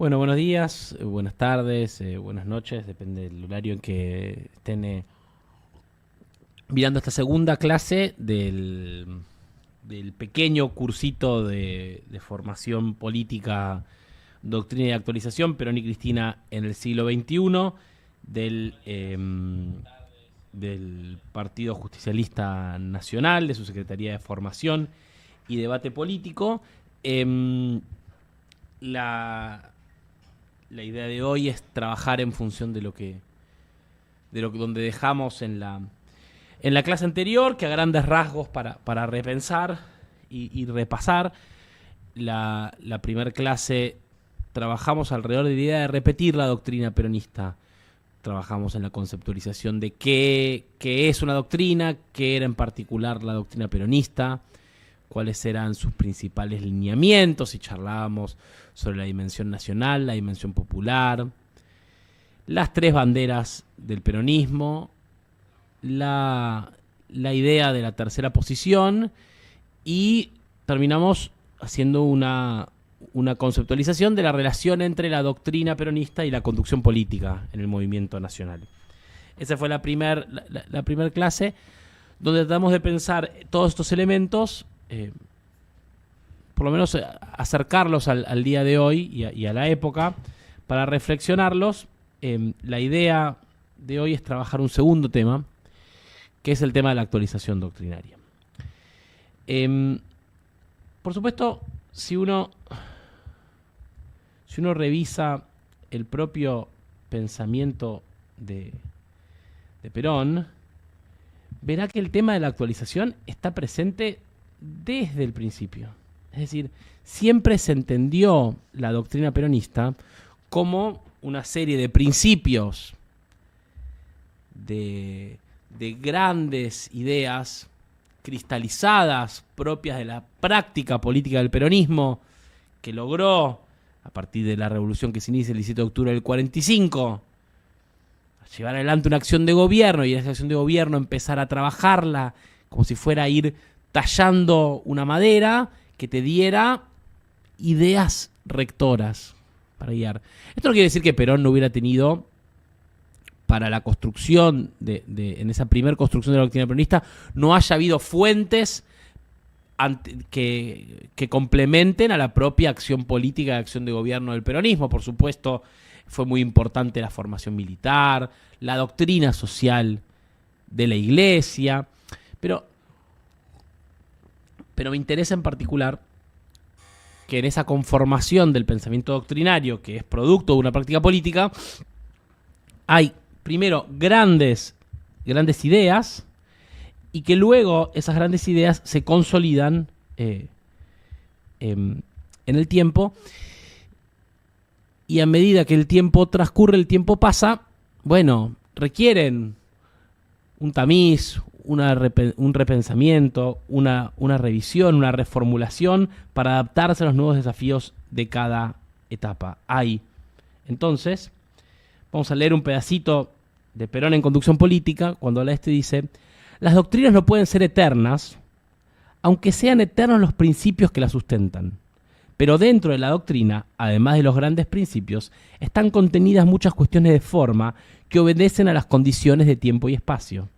Bueno, buenos días, buenas tardes, buenas noches, depende del horario en que estén mirando esta segunda clase del pequeño cursito de formación política, doctrina y actualización, Perón y Cristina en el siglo XXI, del Partido Justicialista Nacional, de su Secretaría de Formación y Debate Político. La idea de hoy es trabajar en función donde dejamos en la clase anterior, que a grandes rasgos para repensar y repasar. La primera clase trabajamos alrededor de la idea de repetir la doctrina peronista. Trabajamos en la conceptualización de qué es una doctrina, qué era en particular la doctrina peronista, cuáles eran sus principales lineamientos, y charlábamos sobre la dimensión nacional, la dimensión popular, las tres banderas del peronismo, la idea de la tercera posición, y terminamos haciendo una conceptualización de la relación entre la doctrina peronista y la conducción política en el movimiento nacional. Esa fue la primera clase, donde tratamos de pensar todos estos elementos, por lo menos acercarlos al día de hoy y a la época, para reflexionarlos. La idea de hoy es trabajar un segundo tema, que es el tema de la actualización doctrinaria. Por supuesto, si uno revisa el propio pensamiento de Perón, verá que el tema de la actualización está presente desde el principio. Es decir, siempre se entendió la doctrina peronista como una serie de principios, de grandes ideas cristalizadas propias de la práctica política del peronismo, que logró, a partir de la revolución que se inicia el 17 de octubre del 45, llevar adelante una acción de gobierno, y esa acción de gobierno empezar a trabajarla como si fuera a ir tallando una madera que te diera ideas rectoras para guiar. Esto no quiere decir que Perón no hubiera tenido, para la construcción en esa primera construcción de la doctrina peronista, no haya habido fuentes que complementen a la propia acción política y acción de gobierno del peronismo. Por supuesto, fue muy importante la formación militar, la doctrina social de la Iglesia, pero me interesa en particular que en esa conformación del pensamiento doctrinario, que es producto de una práctica política, hay primero grandes ideas, y que luego esas grandes ideas se consolidan en el tiempo, y a medida que el tiempo transcurre, el tiempo pasa, bueno, requieren un tamiz, un repensamiento, una revisión, una reformulación para adaptarse a los nuevos desafíos de cada etapa. Entonces, vamos a leer un pedacito de Perón en Conducción Política, cuando habla dice: las doctrinas no pueden ser eternas, aunque sean eternos los principios que las sustentan. Pero dentro de la doctrina, además de los grandes principios, están contenidas muchas cuestiones de forma que obedecen a las condiciones de tiempo y espacio.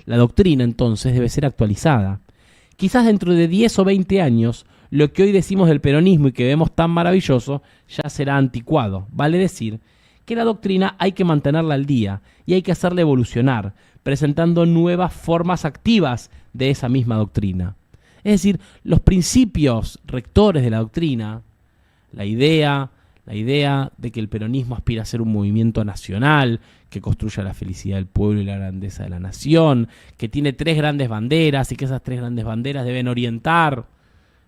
La doctrina, entonces, debe ser actualizada. Quizás dentro de 10 o 20 años, lo que hoy decimos del peronismo y que vemos tan maravilloso, ya será anticuado. Vale decir que la doctrina hay que mantenerla al día y hay que hacerla evolucionar, presentando nuevas formas activas de esa misma doctrina. Es decir, los principios rectores de la doctrina, la idea de que el peronismo aspira a ser un movimiento nacional, que construya la felicidad del pueblo y la grandeza de la nación, que tiene tres grandes banderas y que esas tres grandes banderas deben orientar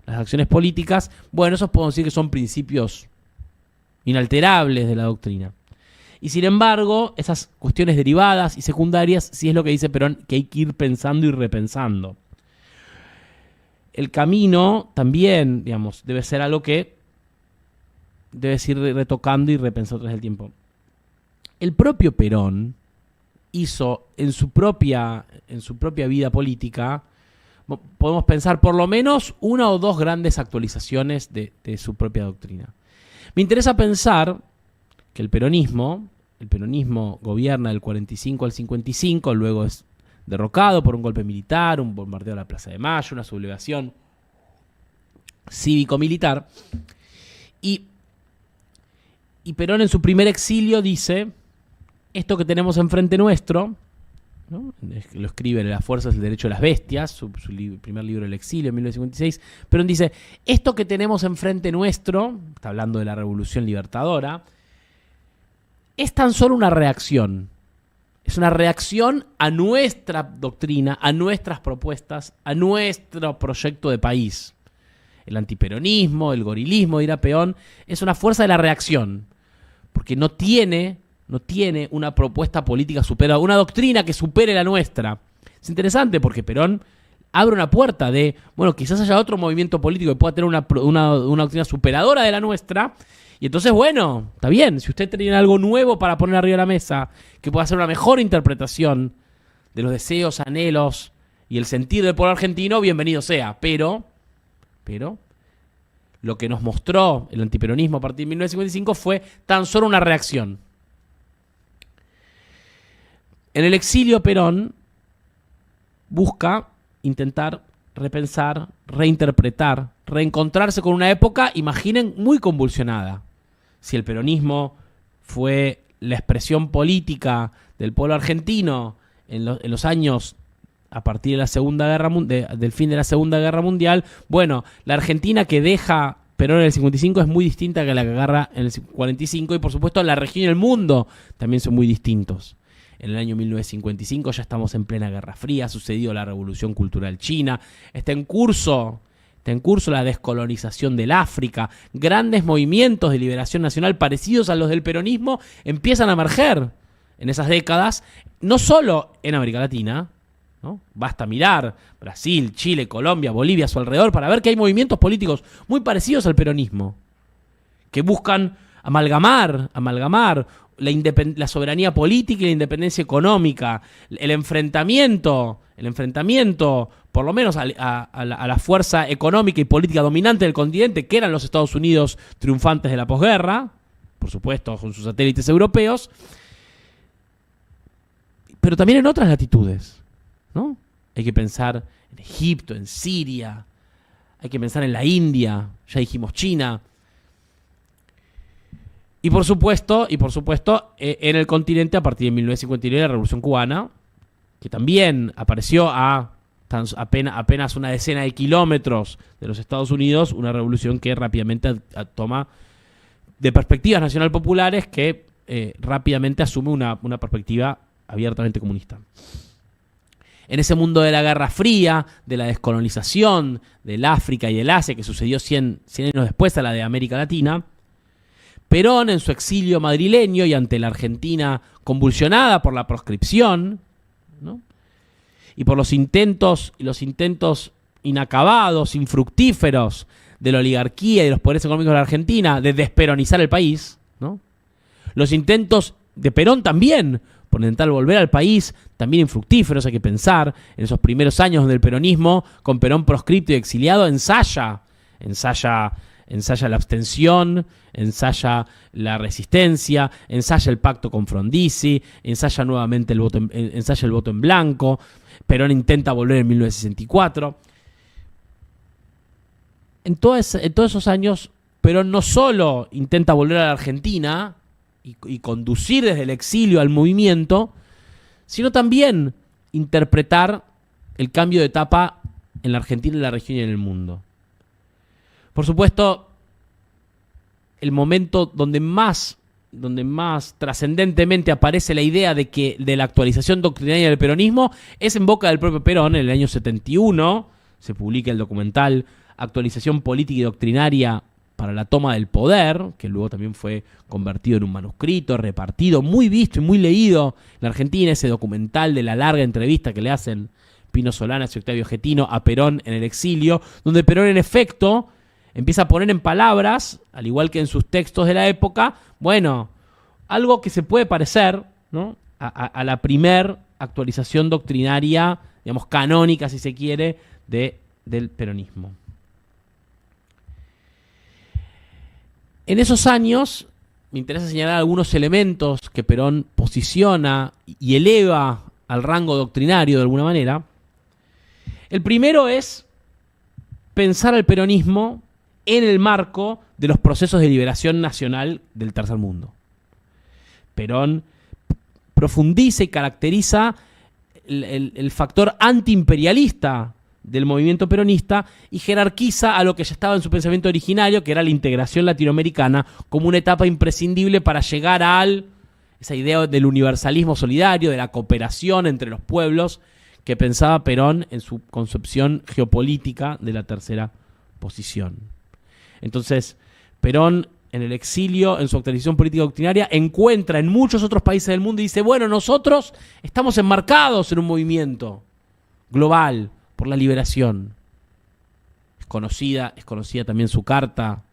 las acciones políticas, bueno, esos podemos decir que son principios inalterables de la doctrina. Y sin embargo, esas cuestiones derivadas y secundarias, sí es lo que dice Perón, que hay que ir pensando y repensando. El camino también, digamos, debe ser algo que debes ir retocando y repensando a través del tiempo. El propio Perón hizo en su propia vida política, podemos pensar por lo menos una o dos grandes actualizaciones de su propia doctrina. Me interesa pensar que el peronismo gobierna del 45 al 55, luego es derrocado por un golpe militar, un bombardeo a la Plaza de Mayo, una sublevación cívico-militar. Y Perón en su primer exilio dice, esto que tenemos enfrente nuestro, ¿no? Lo escribe en Las fuerzas del derecho de las bestias, su primer libro del exilio en 1956. Perón dice, esto que tenemos enfrente nuestro, está hablando de la Revolución Libertadora, es tan solo una reacción. Es una reacción a nuestra doctrina, a nuestras propuestas, a nuestro proyecto de país. El antiperonismo, el gorilismo, dirá Peón, es una fuerza de la reacción, porque no tiene una propuesta política superada, una doctrina que supere la nuestra. Es interesante porque Perón abre una puerta de, bueno, quizás haya otro movimiento político que pueda tener una doctrina superadora de la nuestra. Y entonces, bueno, está bien, si usted tiene algo nuevo para poner arriba de la mesa, que pueda hacer una mejor interpretación de los deseos, anhelos y el sentir del pueblo argentino, bienvenido sea. Pero, lo que nos mostró el antiperonismo a partir de 1955 fue tan solo una reacción. En el exilio, Perón busca intentar repensar, reinterpretar, reencontrarse con una época, imaginen, muy convulsionada. Si el peronismo fue la expresión política del pueblo argentino en los años a partir de la Segunda Guerra del fin de la Segunda Guerra Mundial, bueno, la Argentina que deja Perón en el 55 es muy distinta que la que agarra en el 45, y por supuesto la región y el mundo también son muy distintos. En el año 1955 ya estamos en plena Guerra Fría, ha sucedido la Revolución Cultural China, está en curso la descolonización del África, grandes movimientos de liberación nacional parecidos a los del peronismo empiezan a emerger en esas décadas, no solo en América Latina, ¿no? Basta mirar Brasil, Chile, Colombia, Bolivia a su alrededor para ver que hay movimientos políticos muy parecidos al peronismo, que buscan amalgamar la soberanía política y la independencia económica, el enfrentamiento, por lo menos a la fuerza económica y política dominante del continente, que eran los Estados Unidos triunfantes de la posguerra, por supuesto con sus satélites europeos, pero también en otras latitudes, ¿no? Hay que pensar en Egipto, en Siria, hay que pensar en la India, ya dijimos China. Y por supuesto, en el continente a partir de 1959 la Revolución Cubana, que también apareció a apenas una decena de kilómetros de los Estados Unidos, una revolución que rápidamente toma de perspectivas nacional populares, que rápidamente asume una perspectiva abiertamente comunista. En ese mundo de la Guerra Fría, de la descolonización del África y del Asia, que sucedió 100 años después a la de América Latina, Perón, en su exilio madrileño y ante la Argentina convulsionada por la proscripción, ¿no? Y por los intentos inacabados, infructíferos de la oligarquía y de los poderes económicos de la Argentina de desperonizar el país, ¿no? Los intentos de Perón también por intentar volver al país, también infructíferos, hay que pensar, en esos primeros años del peronismo, con Perón proscripto y exiliado, ensaya la abstención, ensaya la resistencia, ensaya el pacto con Frondizi, ensaya nuevamente el voto en blanco. Perón intenta volver en 1964. En todos esos años, Perón no solo intenta volver a la Argentina y conducir desde el exilio al movimiento, sino también interpretar el cambio de etapa en la Argentina, en la región y en el mundo. Por supuesto, el momento donde más trascendentemente aparece la idea de la actualización doctrinaria del peronismo es en boca del propio Perón. En el año 71 se publica el documental Actualización Política y Doctrinaria para la Toma del Poder, que luego también fue convertido en un manuscrito, repartido, muy visto y muy leído en la Argentina, ese documental de la larga entrevista que le hacen Pino Solanas y Octavio Getino a Perón en el exilio, donde Perón en efecto empieza a poner en palabras, al igual que en sus textos de la época, bueno, algo que se puede parecer, ¿no?, a la primer actualización doctrinaria, digamos, canónica, si se quiere, del peronismo. En esos años, me interesa señalar algunos elementos que Perón posiciona y eleva al rango doctrinario de alguna manera. El primero es pensar al peronismo en el marco de los procesos de liberación nacional del tercer mundo. Perón profundiza y caracteriza el factor antiimperialista del movimiento peronista y jerarquiza a lo que ya estaba en su pensamiento originario, que era la integración latinoamericana, como una etapa imprescindible para llegar a esa idea del universalismo solidario, de la cooperación entre los pueblos, que pensaba Perón en su concepción geopolítica de la tercera posición. Entonces, Perón, en el exilio, en su actualización política doctrinaria, encuentra en muchos otros países del mundo y dice, bueno, nosotros estamos enmarcados en un movimiento global por la liberación. Es conocida también su carta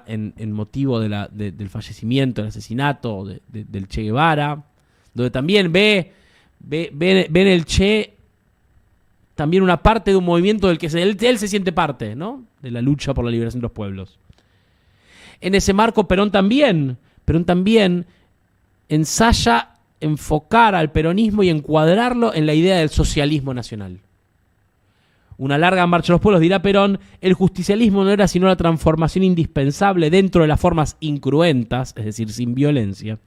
en motivo del fallecimiento, del asesinato del Che Guevara, donde también ve en el Che también una parte de un movimiento del que él se siente parte, ¿no? De la lucha por la liberación de los pueblos. En ese marco, Perón también ensaya enfocar al peronismo y encuadrarlo en la idea del socialismo nacional. Una larga marcha de los pueblos, dirá Perón, el justicialismo no era sino la transformación indispensable dentro de las formas incruentas, es decir, sin violencia,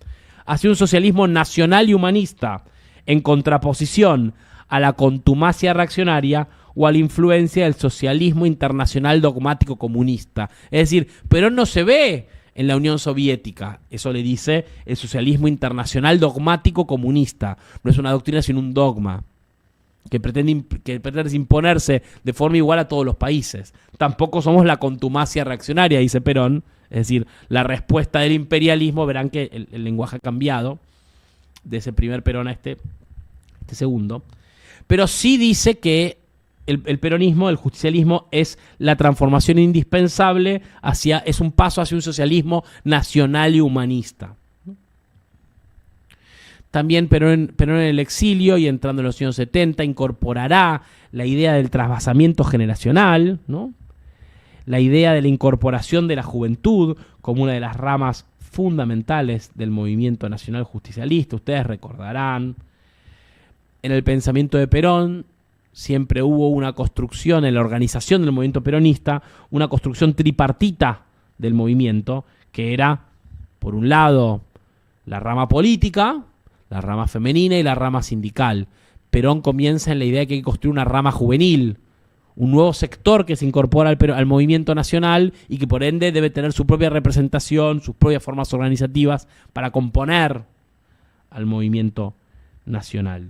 hacia un socialismo nacional y humanista, en contraposición a la contumacia reaccionaria o a la influencia del socialismo internacional dogmático comunista. Es decir, Perón no se ve en la Unión Soviética, eso le dice el socialismo internacional dogmático comunista. No es una doctrina sino un dogma que pretende imponerse de forma igual a todos los países. Tampoco somos la contumacia reaccionaria, dice Perón, es decir, la respuesta del imperialismo. Verán que el lenguaje ha cambiado de ese primer Perón a este segundo. Pero sí dice que el peronismo, el justicialismo, es la transformación indispensable es un paso hacia un socialismo nacional y humanista. También Perón en el exilio y entrando en los años 70 incorporará la idea del trasvasamiento generacional, ¿no? La idea de la incorporación de la juventud como una de las ramas fundamentales del movimiento nacional justicialista. Ustedes recordarán, en el pensamiento de Perón siempre hubo una construcción en la organización del movimiento peronista, una construcción tripartita del movimiento, que era, por un lado, la rama política, la rama femenina y la rama sindical. Perón comienza en la idea de que hay que construir una rama juvenil, un nuevo sector que se incorpora al movimiento nacional y que por ende debe tener su propia representación, sus propias formas organizativas para componer al movimiento nacional.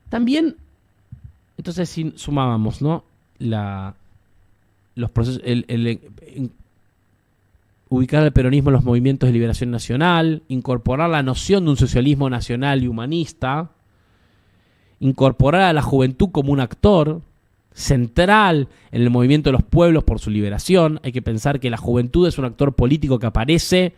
También, entonces, si sumábamos, ¿no? Los procesos, ubicar el peronismo en los movimientos de liberación nacional, incorporar la noción de un socialismo nacional y humanista, incorporar a la juventud como un actor central en el movimiento de los pueblos por su liberación. Hay que pensar que la juventud es un actor político que aparece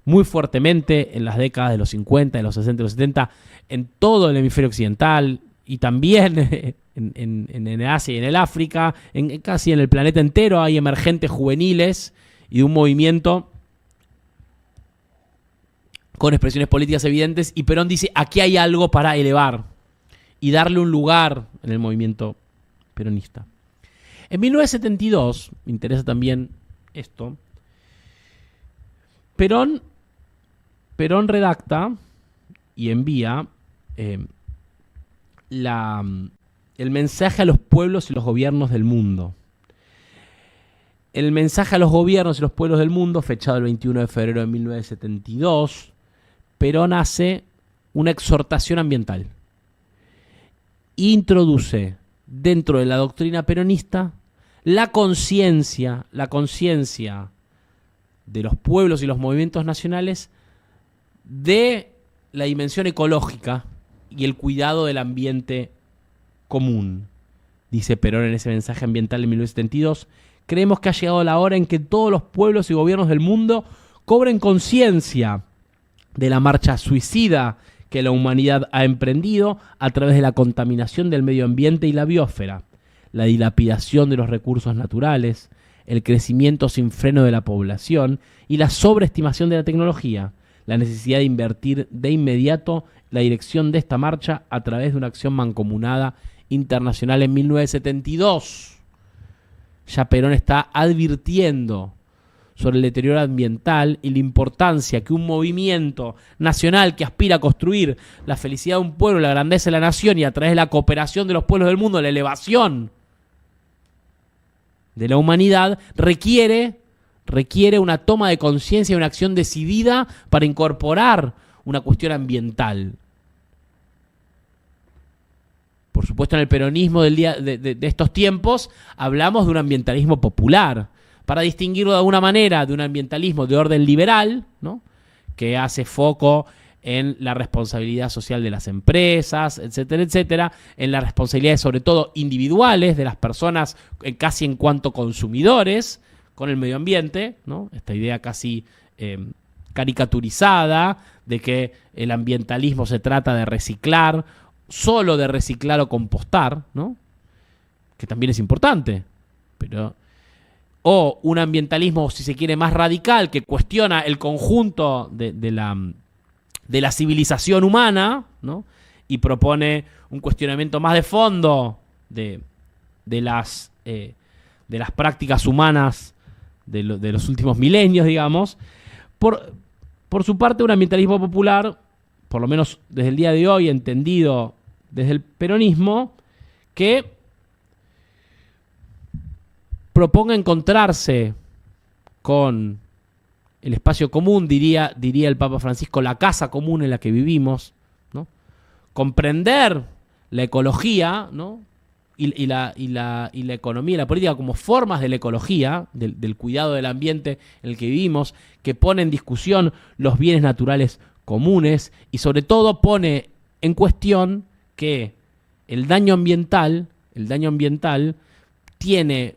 muy fuertemente en las décadas de los 50, de los 60, de los 70, en todo el hemisferio occidental y también en Asia y en el África, casi en el planeta entero hay emergentes juveniles y de un movimiento con expresiones políticas evidentes, y Perón dice, aquí hay algo para elevar y darle un lugar en el movimiento peronista. En 1972, me interesa también esto, Perón redacta y envía el mensaje a los pueblos y los gobiernos del mundo. El mensaje a los gobiernos y los pueblos del mundo, fechado el 21 de febrero de 1972, Perón hace una exhortación ambiental. Introduce dentro de la doctrina peronista la conciencia de los pueblos y los movimientos nacionales de la dimensión ecológica y el cuidado del ambiente común. Dice Perón en ese mensaje ambiental de 1972, creemos que ha llegado la hora en que todos los pueblos y gobiernos del mundo cobren conciencia de la marcha suicida que la humanidad ha emprendido a través de la contaminación del medio ambiente y la biosfera, la dilapidación de los recursos naturales, el crecimiento sin freno de la población y la sobreestimación de la tecnología, la necesidad de invertir de inmediato la dirección de esta marcha a través de una acción mancomunada internacional en 1972. Ya Perón está advirtiendo sobre el deterioro ambiental y la importancia que un movimiento nacional que aspira a construir la felicidad de un pueblo, la grandeza de la nación y a través de la cooperación de los pueblos del mundo, la elevación de la humanidad, requiere una toma de conciencia y una acción decidida para incorporar una cuestión ambiental. Por supuesto, en el peronismo de estos tiempos hablamos de un ambientalismo popular, para distinguirlo de alguna manera de un ambientalismo de orden liberal, ¿no?, que hace foco en la responsabilidad social de las empresas, etcétera, etcétera, en las responsabilidades sobre todo individuales de las personas casi en cuanto consumidores con el medio ambiente, ¿no? Esta idea casi caricaturizada de que el ambientalismo se trata de reciclar, solo de reciclar o compostar, ¿no?, que también es importante, pero... o un ambientalismo, si se quiere, más radical, que cuestiona el conjunto de la civilización humana, ¿no?, y propone un cuestionamiento más de fondo de las prácticas humanas de los últimos milenios, digamos. Por su parte, un ambientalismo popular, por lo menos desde el día de hoy, entendido desde el peronismo, que proponga encontrarse con el espacio común, diría el Papa Francisco, la casa común en la que vivimos, ¿no?, comprender la ecología, ¿no?, y la economía y la política como formas de la ecología, del cuidado del ambiente en el que vivimos, que pone en discusión los bienes naturales comunes y sobre todo pone en cuestión que el daño ambiental tiene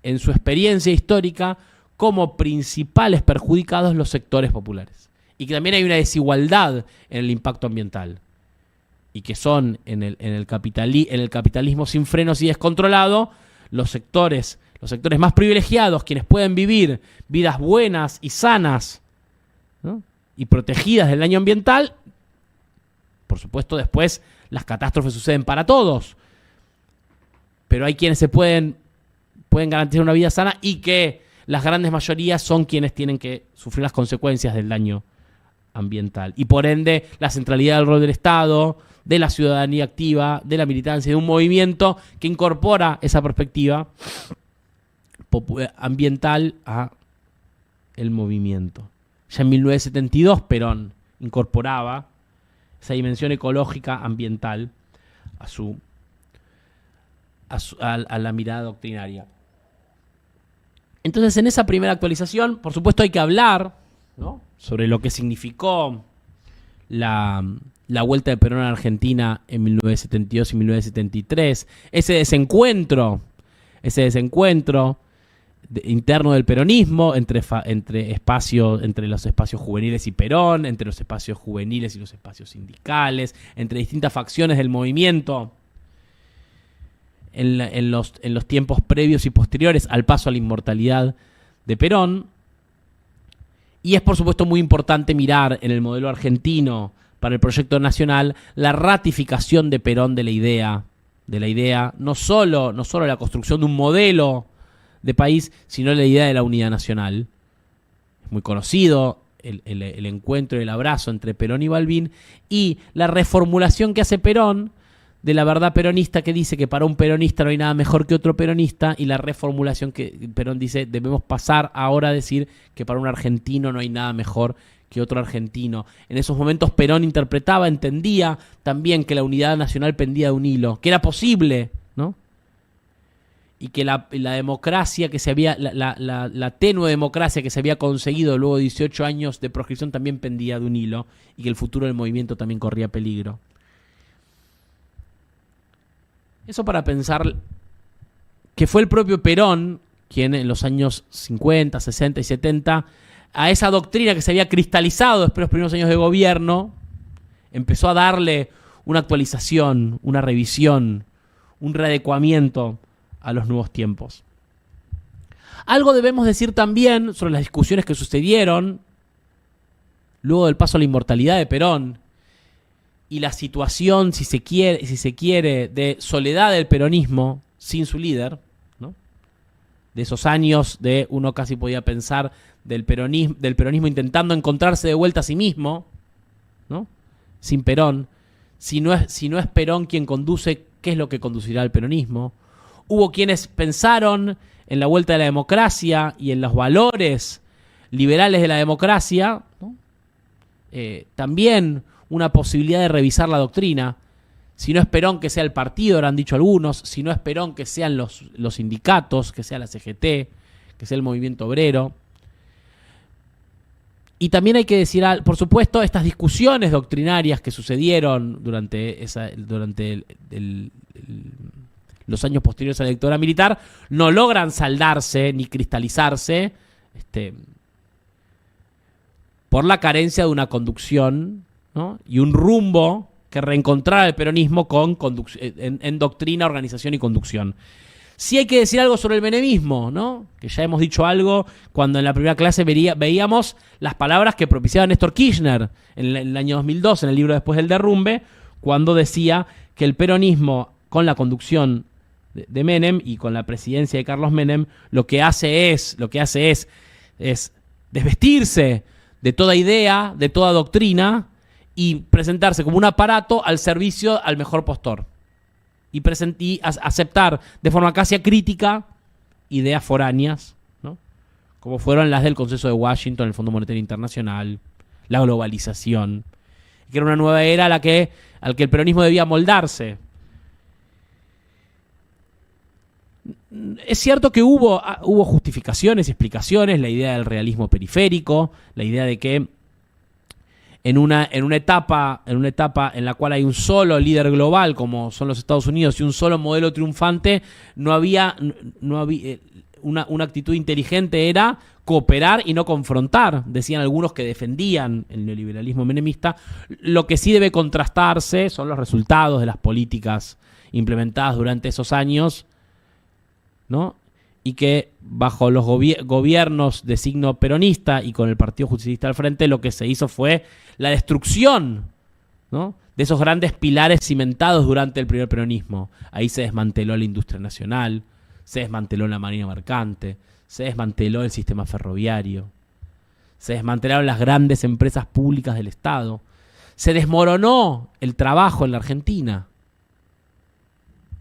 en su experiencia histórica como principales perjudicados los sectores populares. Y que también hay una desigualdad en el impacto ambiental. Y que son en el capitalismo sin frenos y descontrolado los sectores más privilegiados, quienes pueden vivir vidas buenas y sanas, ¿no?, y protegidas del daño ambiental. Por supuesto, después las catástrofes suceden para todos. Pero hay quienes pueden garantizar una vida sana y que las grandes mayorías son quienes tienen que sufrir las consecuencias del daño ambiental. Y por ende, la centralidad del rol del Estado, de la ciudadanía activa, de la militancia, de un movimiento que incorpora esa perspectiva ambiental a el movimiento. Ya en 1972 Perón incorporaba esa dimensión ecológica ambiental a la mirada doctrinaria. Entonces, en esa primera actualización, por supuesto, hay que hablar, ¿no?, sobre lo que significó la vuelta de Perón a Argentina en 1972 y 1973, ese desencuentro interno del peronismo entre los espacios juveniles y Perón, entre los espacios juveniles y los espacios sindicales, entre distintas facciones del movimiento en los tiempos previos y posteriores al paso a la inmortalidad de Perón. Y es por supuesto muy importante mirar en el modelo argentino para el proyecto nacional la ratificación de Perón de la idea no solo la construcción de un modelo de país, sino la idea de la unidad nacional. Es muy conocido el encuentro y el abrazo entre Perón y Balbín, y la reformulación que hace Perón de la verdad peronista, que dice que para un peronista no hay nada mejor que otro peronista, y la reformulación que Perón dice debemos pasar ahora a decir que para un argentino no hay nada mejor que otro argentino. En esos momentos Perón entendía también que la unidad nacional pendía de un hilo, que era posible, ¿no?, y que la democracia que se había, la tenue democracia que se había conseguido luego de 18 años de proscripción también pendía de un hilo, y que el futuro del movimiento también corría peligro. Eso para pensar que fue el propio Perón quien en los años 50, 60 y 70, a esa doctrina que se había cristalizado después de los primeros años de gobierno, empezó a darle una actualización, una revisión, un readecuamiento a los nuevos tiempos. Algo debemos decir también sobre las discusiones que sucedieron luego del paso a la inmortalidad de Perón y la situación, si se quiere, de soledad del peronismo sin su líder, ¿no? De esos años de uno casi podía pensar del peronismo intentando encontrarse de vuelta a sí mismo, ¿no? Sin Perón. Si no es Perón quien conduce, ¿qué es lo que conducirá al peronismo? Hubo quienes pensaron en la vuelta de la democracia y en los valores liberales de la democracia, ¿no? También una posibilidad de revisar la doctrina. Si no es Perón, que sea el partido, habrán dicho algunos. Si no es Perón, que sean los sindicatos, que sea la CGT, que sea el movimiento obrero. Y también hay que decir, por supuesto, estas discusiones doctrinarias que sucedieron durante los años posteriores a la dictadura militar no logran saldarse ni cristalizarse por la carencia de una conducción, ¿no? Y un rumbo que reencontrara el peronismo en doctrina, organización y conducción. Sí hay que decir algo sobre el menemismo, ¿no? Que ya hemos dicho algo cuando en la primera clase veíamos las palabras que propiciaba Néstor Kirchner en el año 2002, en el libro Después del Derrumbe, cuando decía que el peronismo, con la conducción de Menem y con la presidencia de Carlos Menem, lo que hace es desvestirse de toda idea, de toda doctrina, y presentarse como un aparato al servicio al mejor postor. Y aceptar de forma casi acrítica ideas foráneas, ¿no? Como fueron las del Consenso de Washington, el Fondo Monetario Internacional, la globalización, que era una nueva era al que el peronismo debía moldarse. Es cierto que hubo justificaciones y explicaciones, la idea del realismo periférico, la idea de que en una etapa en la cual hay un solo líder global, como son los Estados Unidos, y un solo modelo triunfante, no había una actitud inteligente era cooperar y no confrontar. Decían algunos que defendían el neoliberalismo menemista. Lo que sí debe contrastarse son los resultados de las políticas implementadas durante esos años, ¿no? Y que bajo los gobiernos de signo peronista y con el Partido Justicialista al frente, lo que se hizo fue la destrucción, ¿no?, de esos grandes pilares cimentados durante el primer peronismo. Ahí se desmanteló la industria nacional, se desmanteló la marina mercante, se desmanteló el sistema ferroviario, se desmantelaron las grandes empresas públicas del Estado, se desmoronó el trabajo en la Argentina.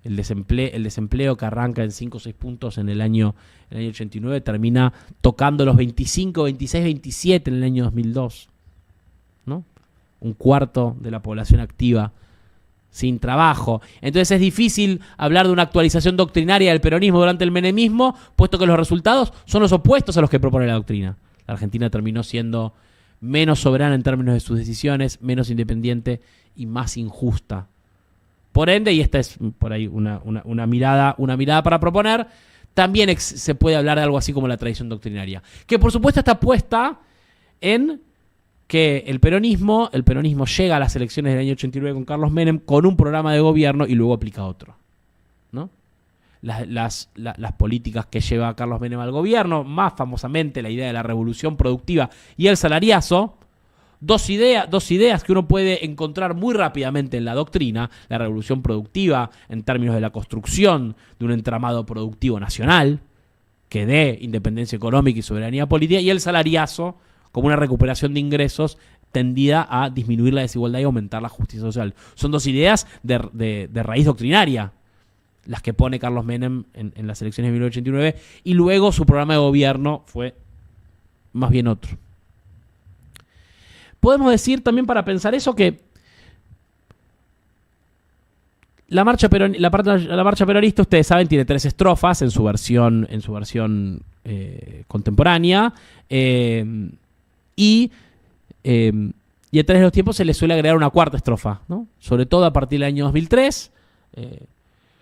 El desempleo que arranca en 5 o 6 puntos en el año 89 termina tocando los 25, 26, 27 en el año 2002, ¿no? Un cuarto de la población activa sin trabajo. Entonces es difícil hablar de una actualización doctrinaria del peronismo durante el menemismo, puesto que los resultados son los opuestos a los que propone la doctrina. La Argentina terminó siendo menos soberana en términos de sus decisiones, menos independiente y más injusta. Por ende, y esta es por ahí una mirada para proponer, también se puede hablar de algo así como la tradición doctrinaria, que por supuesto está puesta en que el peronismo llega a las elecciones del año 89 con Carlos Menem con un programa de gobierno y luego aplica otro, ¿no? Las políticas que lleva Carlos Menem al gobierno, más famosamente la idea de la revolución productiva y el salariazo. Dos ideas que uno puede encontrar muy rápidamente en la doctrina: la revolución productiva en términos de la construcción de un entramado productivo nacional que dé independencia económica y soberanía política, y el salariazo como una recuperación de ingresos tendida a disminuir la desigualdad y aumentar la justicia social. Son dos ideas de raíz doctrinaria las que pone Carlos Menem en las elecciones de 1989, y luego su programa de gobierno fue más bien otro. Podemos decir también, para pensar eso, que la marcha peronista, ustedes saben, tiene 3 estrofas en su versión contemporánea, y a través de los tiempos se le suele agregar una 4ª estrofa, ¿no? Sobre todo a partir del año 2003,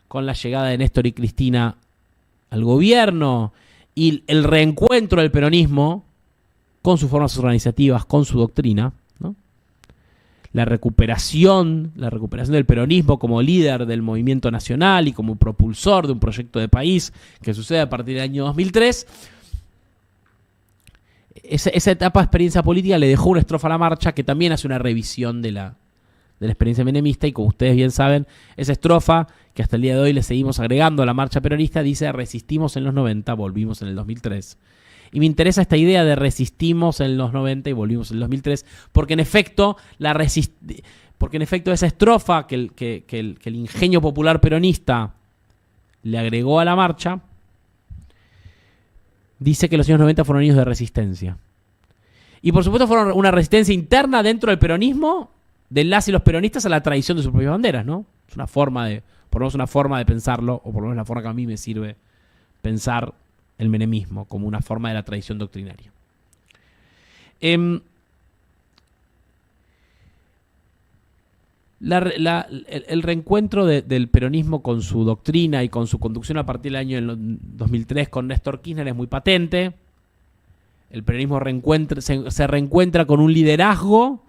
con la llegada de Néstor y Cristina al gobierno y el reencuentro del peronismo con sus formas organizativas, con su doctrina, ¿no? la recuperación del peronismo como líder del movimiento nacional y como propulsor de un proyecto de país que sucede a partir del año 2003. Esa etapa de experiencia política le dejó una estrofa a la marcha que también hace una revisión de la experiencia menemista, y como ustedes bien saben, esa estrofa, que hasta el día de hoy le seguimos agregando a la marcha peronista, dice: resistimos en los 90, volvimos en el 2003. Y me interesa esta idea de resistimos en los 90 y volvimos en el 2003, porque en efecto esa estrofa que el ingenio popular peronista le agregó a la marcha dice que los años 90 fueron años de resistencia. Y por supuesto fueron una resistencia interna dentro del peronismo, de las y los peronistas, a la tradición de sus propias banderas, ¿no? Es una forma de, por lo menos una forma de pensarlo, o por lo menos la forma que a mí me sirve pensar el menemismo, como una forma de la tradición doctrinaria. El reencuentro del peronismo con su doctrina y con su conducción a partir del año 2003 con Néstor Kirchner es muy patente. El peronismo se reencuentra con un liderazgo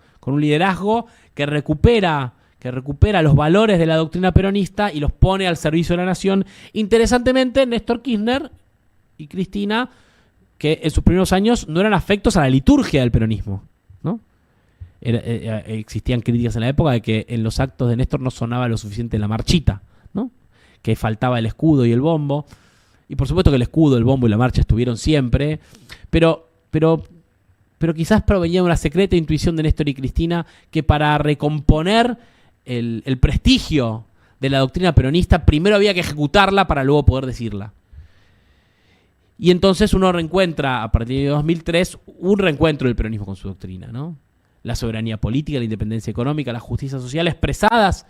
que recupera los valores de la doctrina peronista y los pone al servicio de la nación. Interesantemente, Néstor Kirchner y Cristina, que en sus primeros años no eran afectos a la liturgia del peronismo, ¿no? Existían críticas en la época de que en los actos de Néstor no sonaba lo suficiente la marchita, ¿no? Que faltaba el escudo y el bombo. Y por supuesto que el escudo, el bombo y la marcha estuvieron siempre, pero quizás provenía de una secreta intuición de Néstor y Cristina que para recomponer el prestigio de la doctrina peronista primero había que ejecutarla para luego poder decirla. Y entonces uno reencuentra, a partir de 2003, un reencuentro del peronismo con su doctrina, ¿no? La soberanía política, la independencia económica, la justicia social expresadas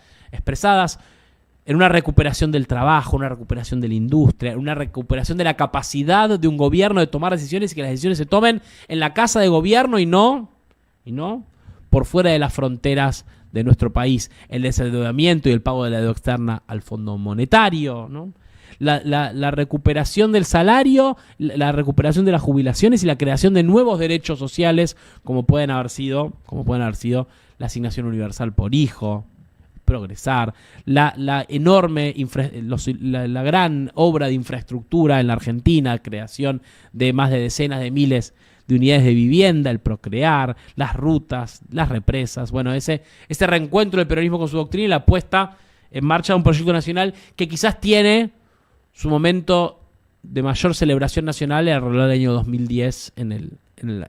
en una recuperación del trabajo, una recuperación de la industria, una recuperación de la capacidad de un gobierno de tomar decisiones y que las decisiones se tomen en la casa de gobierno y no por fuera de las fronteras de nuestro país. El desendeudamiento y el pago de la deuda externa al Fondo Monetario, ¿no? La recuperación del salario, la recuperación de las jubilaciones y la creación de nuevos derechos sociales como pueden haber sido la asignación universal por hijo, progresar, la gran obra de infraestructura en la Argentina, creación de más de decenas de miles de unidades de vivienda, el procrear, las rutas, las represas. Bueno, ese reencuentro del peronismo con su doctrina y la puesta en marcha de un proyecto nacional que quizás tiene su momento de mayor celebración nacional alrededor del año 2010 en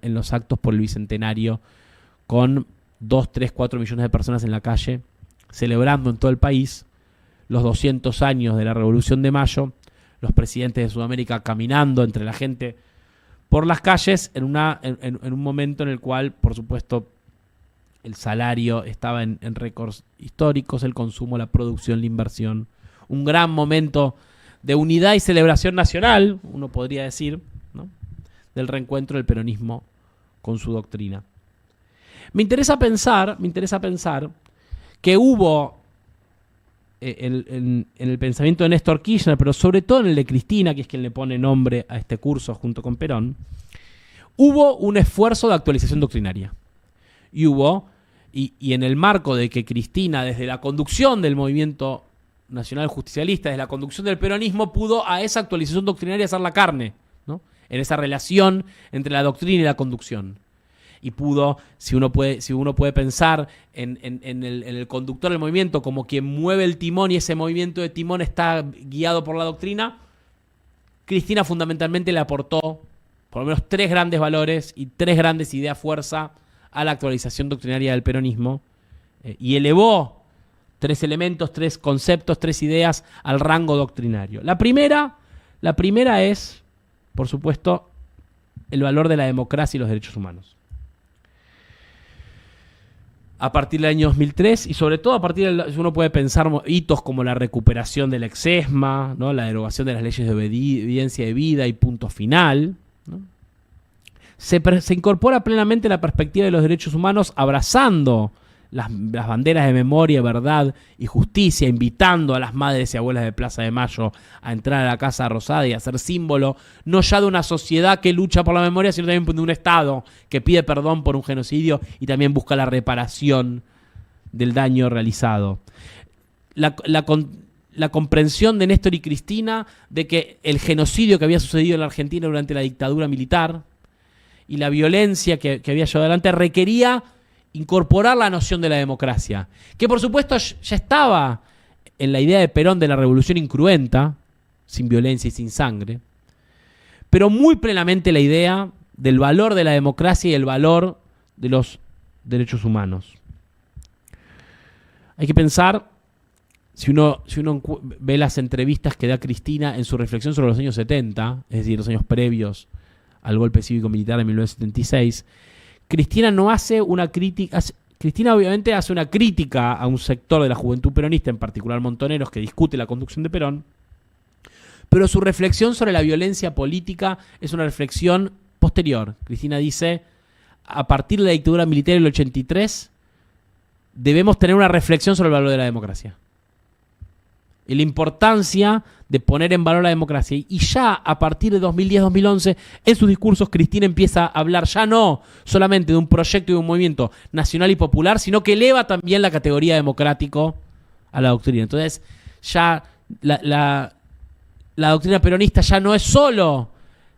los actos por el Bicentenario, con 2, 3, 4 millones de personas en la calle, celebrando en todo el país los 200 años de la Revolución de Mayo, los presidentes de Sudamérica caminando entre la gente por las calles en un momento en el cual, por supuesto, el salario estaba en récords históricos, el consumo, la producción, la inversión. Un gran momento de unidad y celebración nacional, uno podría decir, ¿no?, del reencuentro del peronismo con su doctrina. Me interesa pensar que hubo en el pensamiento de Néstor Kirchner, pero sobre todo en el de Cristina, que es quien le pone nombre a este curso junto con Perón, hubo un esfuerzo de actualización doctrinaria. Y en el marco de que Cristina, desde la conducción del movimiento nacional justicialista, desde la conducción del peronismo, pudo a esa actualización doctrinaria hacer la carne, ¿no?, en esa relación entre la doctrina y la conducción. Y pudo, si uno puede pensar en el conductor del movimiento como quien mueve el timón y ese movimiento de timón está guiado por la doctrina, Cristina fundamentalmente le aportó por lo menos 3 grandes valores y 3 grandes ideas fuerza a la actualización doctrinaria del peronismo, y elevó 3 elementos, 3 conceptos, 3 ideas al rango doctrinario. La primera es, por supuesto, el valor de la democracia y los derechos humanos. A partir del año 2003 y sobre todo uno puede pensar hitos como la recuperación del exesma, ¿no?, la derogación de las leyes de obediencia debida y punto final, ¿no? Se incorpora plenamente la perspectiva de los derechos humanos, abrazando las banderas de memoria, verdad y justicia, invitando a las madres y abuelas de Plaza de Mayo a entrar a la Casa Rosada y a ser símbolo no ya de una sociedad que lucha por la memoria, sino también de un Estado que pide perdón por un genocidio y también busca la reparación del daño realizado. La comprensión de Néstor y Cristina de que el genocidio que había sucedido en la Argentina durante la dictadura militar y la violencia que había llevado adelante requería incorporar la noción de la democracia, que por supuesto ya estaba en la idea de Perón de la revolución incruenta, sin violencia y sin sangre, pero muy plenamente la idea del valor de la democracia y el valor de los derechos humanos. Hay que pensar, si uno ve las entrevistas que da Cristina en su reflexión sobre los años 70, es decir, los años previos al golpe cívico-militar de 1976, Cristina no hace una crítica. Cristina obviamente hace una crítica a un sector de la juventud peronista, en particular Montoneros, que discute la conducción de Perón, pero su reflexión sobre la violencia política es una reflexión posterior. Cristina dice, a partir de la dictadura militar del 83, debemos tener una reflexión sobre el valor de la democracia y la importancia de poner en valor la democracia. Y ya a partir de 2010-2011, en sus discursos, Cristina empieza a hablar ya no solamente de un proyecto y de un movimiento nacional y popular, sino que eleva también la categoría democrático a la doctrina. Entonces, ya la doctrina peronista ya no es solo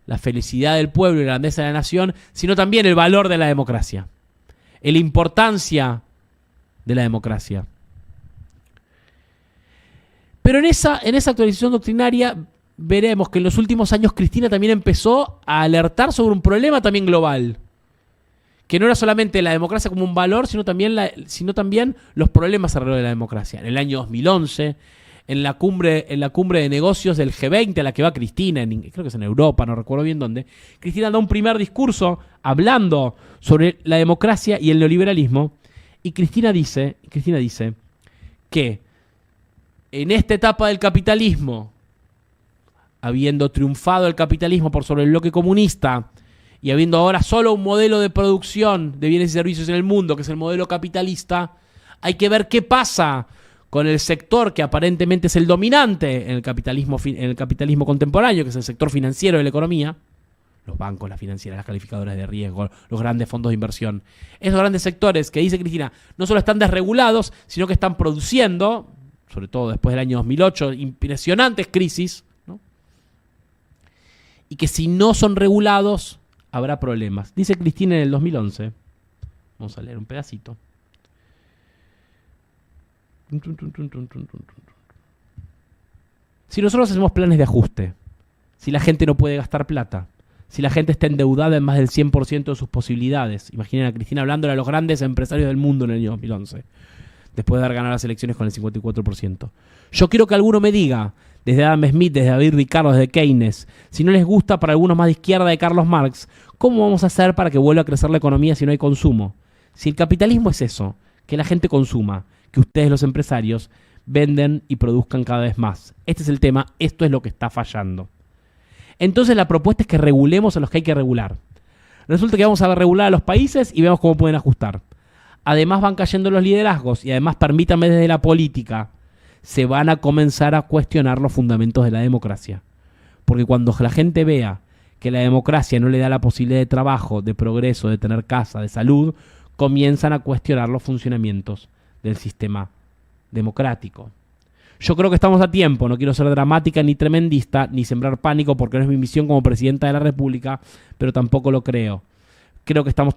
la felicidad del pueblo y la grandeza de la nación, sino también el valor de la democracia, la importancia de la democracia. Pero en esa actualización doctrinaria veremos que en los últimos años Cristina también empezó a alertar sobre un problema también global, que no era solamente la democracia como un valor, sino también los problemas alrededor de la democracia. En el año 2011, en la cumbre de negocios del G20 a la que va Cristina, creo que es en Europa, no recuerdo bien dónde, Cristina da un primer discurso hablando sobre la democracia y el neoliberalismo, y Cristina dice que en esta etapa del capitalismo, habiendo triunfado el capitalismo por sobre el bloque comunista y habiendo ahora solo un modelo de producción de bienes y servicios en el mundo, que es el modelo capitalista, hay que ver qué pasa con el sector que aparentemente es el dominante en el capitalismo contemporáneo, que es el sector financiero de la economía, los bancos, las financieras, las calificadoras de riesgo, los grandes fondos de inversión. Esos grandes sectores que, dice Cristina, no solo están desregulados, sino que están produciendo, sobre todo después del año 2008, impresionantes crisis, ¿no? Y que si no son regulados, habrá problemas. Dice Cristina en el 2011, vamos a leer un pedacito. Si nosotros hacemos planes de ajuste, si la gente no puede gastar plata, si la gente está endeudada en más del 100% de sus posibilidades, imaginen a Cristina hablándole a los grandes empresarios del mundo en el año 2011, después de haber ganado las elecciones con el 54%. Yo quiero que alguno me diga, desde Adam Smith, desde David Ricardo, desde Keynes, si no les gusta para algunos más de izquierda de Carlos Marx, ¿cómo vamos a hacer para que vuelva a crecer la economía si no hay consumo? Si el capitalismo es eso, que la gente consuma, que ustedes los empresarios venden y produzcan cada vez más. Este es el tema, esto es lo que está fallando. Entonces la propuesta es que regulemos a los que hay que regular. Resulta que vamos a regular a los países y vemos cómo pueden ajustar. Además van cayendo los liderazgos y además, permítanme, desde la política se van a comenzar a cuestionar los fundamentos de la democracia. Porque cuando la gente vea que la democracia no le da la posibilidad de trabajo, de progreso, de tener casa, de salud, comienzan a cuestionar los funcionamientos del sistema democrático. Yo creo que estamos a tiempo, no quiero ser dramática ni tremendista, ni sembrar pánico porque no es mi misión como presidenta de la República, pero tampoco lo creo. Creo que estamos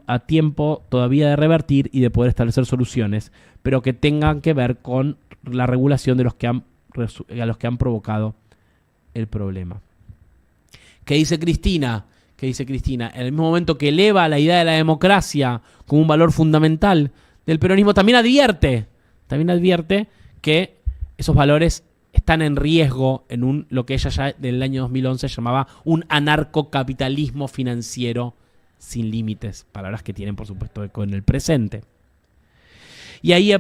a tiempo todavía de revertir y de poder establecer soluciones, pero que tengan que ver con la regulación de a los que han provocado el problema. ¿Qué dice Cristina? En el mismo momento que eleva la idea de la democracia como un valor fundamental del peronismo, también advierte que esos valores están en riesgo en lo que ella ya del año 2011 llamaba un anarcocapitalismo financiero sin límites, palabras que tienen por supuesto eco en el presente. Y ahí a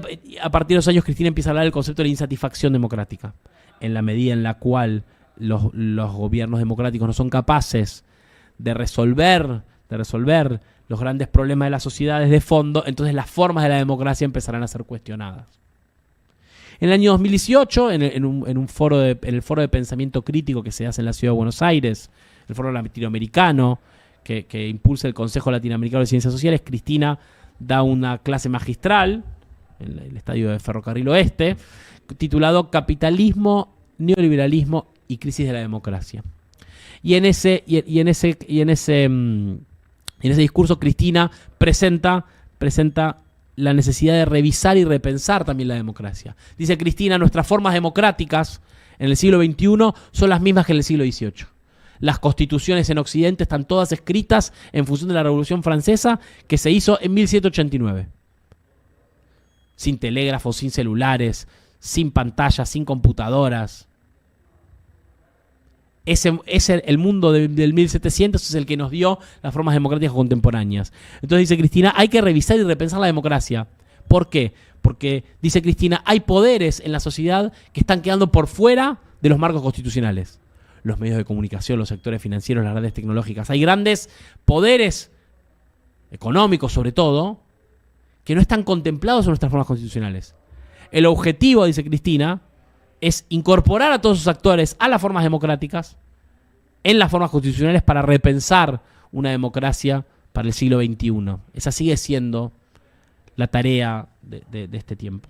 partir de los años Cristina empieza a hablar del concepto de la insatisfacción democrática, en la medida en la cual los gobiernos democráticos no son capaces de resolver los grandes problemas de las sociedades de fondo, entonces las formas de la democracia empezarán a ser cuestionadas. En el año 2018, en el foro de pensamiento crítico que se hace en la Ciudad de Buenos Aires, el foro latinoamericano, que impulsa el Consejo Latinoamericano de Ciencias Sociales, Cristina da una clase magistral en el estadio de Ferrocarril Oeste, titulado Capitalismo, Neoliberalismo y Crisis de la Democracia. Y en ese discurso Cristina presenta la necesidad de revisar y repensar también la democracia. Dice Cristina, nuestras formas democráticas en el siglo XXI son las mismas que en el siglo XVIII. Las constituciones en Occidente están todas escritas en función de la Revolución Francesa que se hizo en 1789. Sin telégrafos, sin celulares, sin pantallas, sin computadoras. El mundo del 1700 es el que nos dio las formas democráticas contemporáneas. Entonces dice Cristina, hay que revisar y repensar la democracia. ¿Por qué? Porque, dice Cristina, hay poderes en la sociedad que están quedando por fuera de los marcos constitucionales. Los medios de comunicación, los sectores financieros, las redes tecnológicas. Hay grandes poderes económicos, sobre todo, que no están contemplados en nuestras formas constitucionales. El objetivo, dice Cristina, es incorporar a todos esos actores a las formas democráticas, en las formas constitucionales, para repensar una democracia para el siglo XXI. Esa sigue siendo la tarea de este tiempo.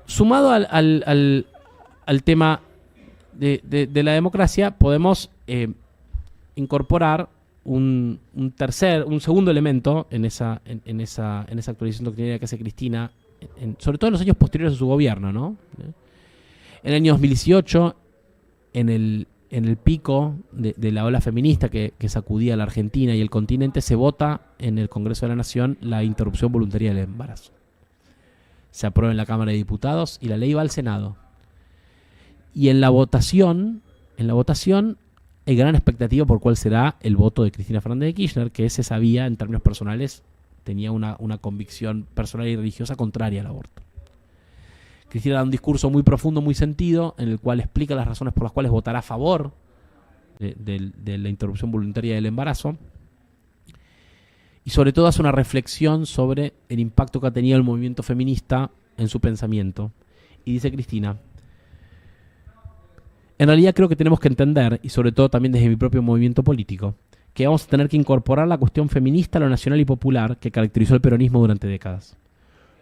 Sumado al tema de la democracia, podemos incorporar un segundo elemento en esa actualización doctrinaria que hace Cristina, sobre todo en los años posteriores a su gobierno, ¿no? En el año 2018, en el pico de la ola feminista que sacudía a la Argentina y el continente, se vota en el Congreso de la Nación la interrupción voluntaria del embarazo. Se aprueba en la Cámara de Diputados y la ley va al Senado. Y en la votación hay gran expectativa por cuál será el voto de Cristina Fernández de Kirchner, que se sabía, en términos personales, tenía una convicción personal y religiosa contraria al aborto. Cristina da un discurso muy profundo, muy sentido, en el cual explica las razones por las cuales votará a favor de la interrupción voluntaria del embarazo. Y sobre todo hace una reflexión sobre el impacto que ha tenido el movimiento feminista en su pensamiento. Y dice Cristina, en realidad creo que tenemos que entender, y sobre todo también desde mi propio movimiento político, que vamos a tener que incorporar la cuestión feminista a lo nacional y popular que caracterizó el peronismo durante décadas.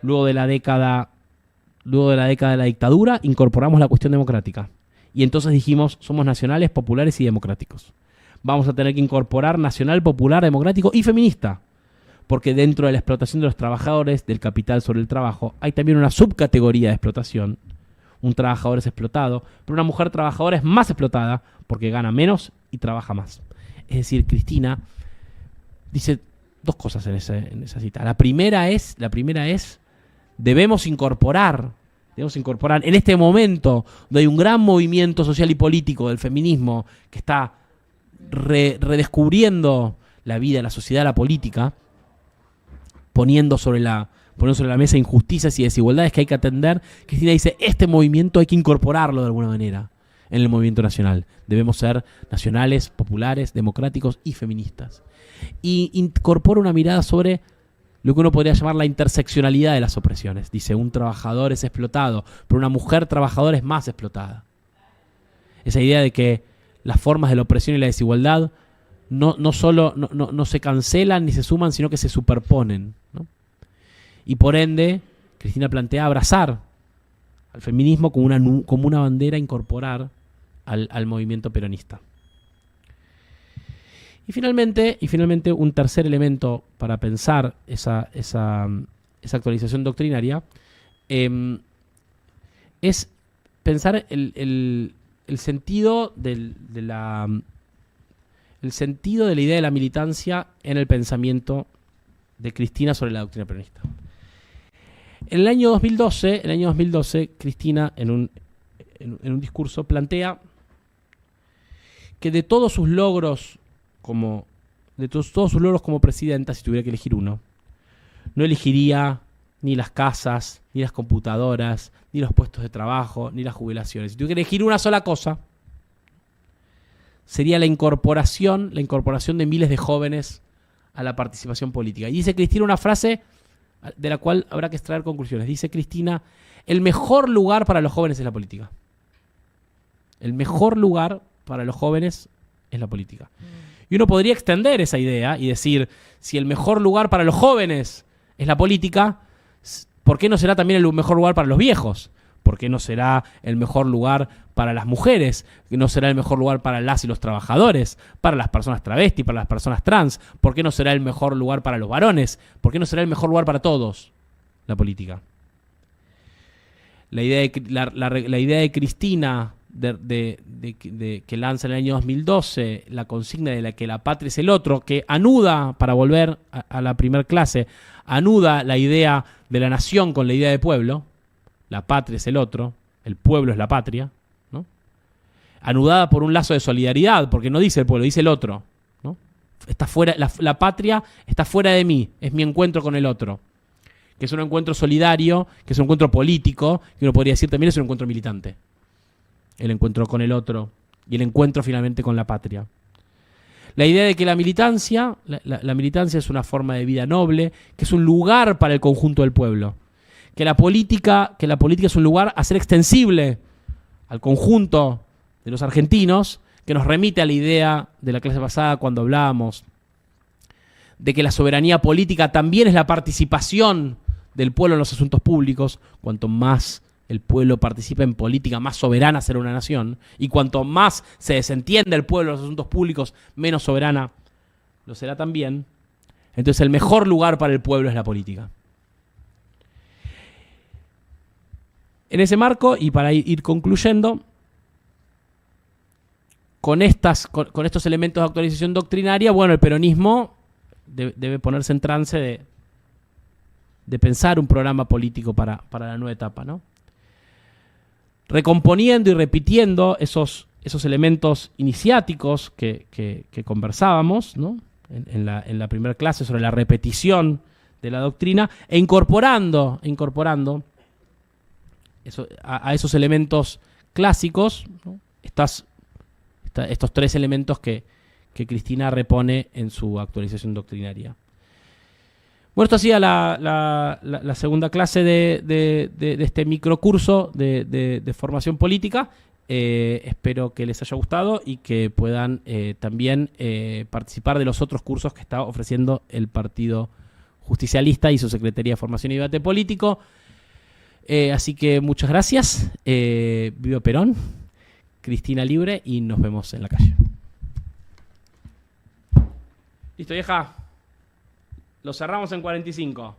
Luego de la década de la dictadura, incorporamos la cuestión democrática. Y entonces dijimos, somos nacionales, populares y democráticos. Vamos a tener que incorporar nacional, popular, democrático y feminista. Porque dentro de la explotación de los trabajadores, del capital sobre el trabajo, hay también una subcategoría de explotación. Un trabajador es explotado, pero una mujer trabajadora es más explotada porque gana menos y trabaja más. Es decir, Cristina dice dos cosas en esa cita. La primera es debemos incorporar en este momento donde hay un gran movimiento social y político del feminismo que está redescubriendo la vida, la sociedad, la política, poniendo sobre la mesa injusticias y desigualdades que hay que atender. Cristina dice, este movimiento hay que incorporarlo de alguna manera en el movimiento nacional. Debemos ser nacionales, populares, democráticos y feministas. Y incorpora una mirada sobre lo que uno podría llamar la interseccionalidad de las opresiones. Dice, un trabajador es explotado, pero una mujer trabajadora es más explotada. Esa idea de que las formas de la opresión y la desigualdad no solo se cancelan ni se suman, sino que se superponen, ¿no? Y por ende, Cristina plantea abrazar al feminismo como una bandera a incorporar al movimiento peronista. Y finalmente, un tercer elemento para pensar esa actualización doctrinaria es pensar el sentido de la idea de la militancia en el pensamiento de Cristina sobre la doctrina peronista. En el año 2012, Cristina, en un discurso, plantea que de todos sus logros como presidenta, si tuviera que elegir uno, no elegiría ni las casas, ni las computadoras, ni los puestos de trabajo, ni las jubilaciones. Si tuviera que elegir una sola cosa, sería la incorporación de miles de jóvenes a la participación política. Y dice Cristina una frase de la cual habrá que extraer conclusiones. Dice Cristina, el mejor lugar para los jóvenes es la política. El mejor lugar para los jóvenes es la política. Y uno podría extender esa idea y decir, si el mejor lugar para los jóvenes es la política, ¿por qué no será también el mejor lugar para los viejos? ¿Por qué no será el mejor lugar para las mujeres? ¿Por qué no será el mejor lugar para las y los trabajadores? ¿Para las personas travesti? ¿Para las personas trans? ¿Por qué no será el mejor lugar para los varones? ¿Por qué no será el mejor lugar para todos? La política. La idea de Cristina que lanza en el año 2012 la consigna de la que la patria es el otro, que anuda, para volver a la primer clase, anuda la idea de la nación con la idea de pueblo. La patria es el otro, el pueblo es la patria, ¿no? Anudada por un lazo de solidaridad, porque no dice el pueblo, dice el otro, ¿no? Está fuera, la patria está fuera de mí, es mi encuentro con el otro, que es un encuentro solidario, que es un encuentro político, que uno podría decir también es un encuentro militante. El encuentro con el otro y el encuentro finalmente con la patria. La idea de que la militancia es una forma de vida noble, que es un lugar para el conjunto del pueblo. Que la política es un lugar a ser extensible al conjunto de los argentinos, que nos remite a la idea de la clase pasada cuando hablábamos de que la soberanía política también es la participación del pueblo en los asuntos públicos. Cuanto más el pueblo participa en política, más soberana será una nación. Y cuanto más se desentiende el pueblo en los asuntos públicos, menos soberana lo será también. Entonces el mejor lugar para el pueblo es la política. En ese marco, y para ir concluyendo, con estos elementos de actualización doctrinaria, bueno, el peronismo debe ponerse en trance de pensar un programa político para la nueva etapa, ¿no? Recomponiendo y repitiendo esos elementos iniciáticos que conversábamos, ¿no? en la primera clase sobre la repetición de la doctrina, e incorporando a esos elementos clásicos, ¿no? Estos tres elementos que Cristina repone en su actualización doctrinaria. Bueno, esto hacía la segunda clase de este microcurso de formación política. Espero que les haya gustado y que puedan también participar de los otros cursos que está ofreciendo el Partido Justicialista y su Secretaría de Formación y Debate Político. Así que muchas gracias. Viva Perón, Cristina libre, y nos vemos en la calle. Listo, vieja. Lo cerramos en 45.